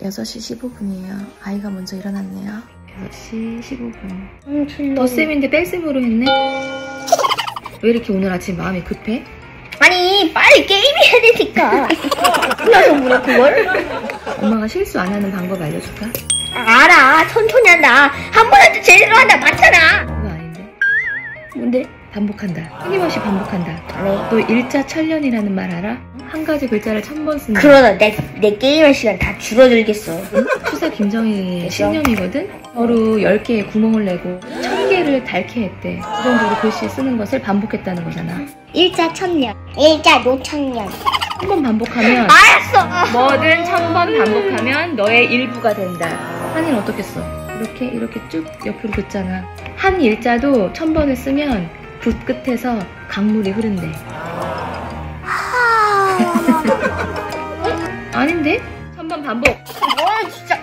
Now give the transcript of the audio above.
6시 15분이에요. 아이가 먼저 일어났네요. 6시 15분. 덧셈인데 뺄셈으로 했네? 왜 이렇게 오늘 아침 마음이 급해? 아니 빨리 게임해야 되니까. 나서 물어 그걸? 엄마가 실수 안 하는 방법 알려줄까? 알아. 천천히 한다. 한 번 할 때 제대로 한다. 맞잖아. 그거 아닌데? 뭔데? 반복한다. 끊임없이 반복한다. 너 일자천련이라는 말 알아? 한 가지 글자를 1000번 쓴다. 그러다 내 게임할 시간 다 줄어들겠어. 추사 김정희 신념이거든? 서로 10개의 구멍을 내고 1000개를 닳게 했대. 그 정도로 글씨 쓰는 것을 반복했다는 거잖아. 일자천년. 일자노천년. 1000번 반복하면 알았어. 뭐든 1000번 반복하면 너의 일부가 된다. 한이는 어떻게 써? 이렇게 쭉 옆으로 긋잖아. 한 일자도 1000번을 쓰면 붓 끝에서 강물이 흐른대. 아닌데? 1000번 반복. 진짜.